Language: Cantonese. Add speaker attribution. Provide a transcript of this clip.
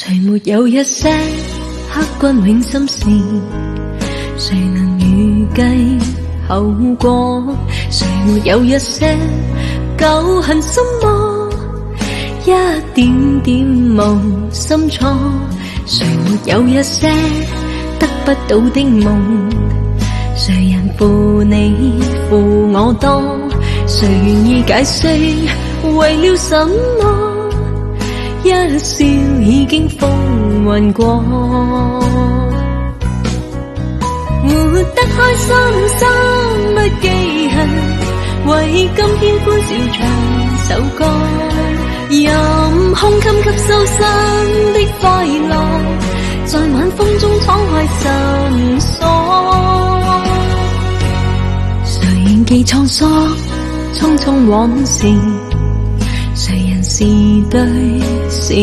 Speaker 1: 谁没有一些刻骨铭心事？谁能预计后果？谁没有一些旧恨心魔？一点点无心错。谁没有一些得不到的梦？谁人负你负我多？谁愿意解释为了什么？一笑已经风云过，活得开心，心不记恨，为今天欢笑唱首歌，任空襟吸收新的快乐，在晚风中敞开心锁。谁仍记沧桑，匆匆往事，谁人是对是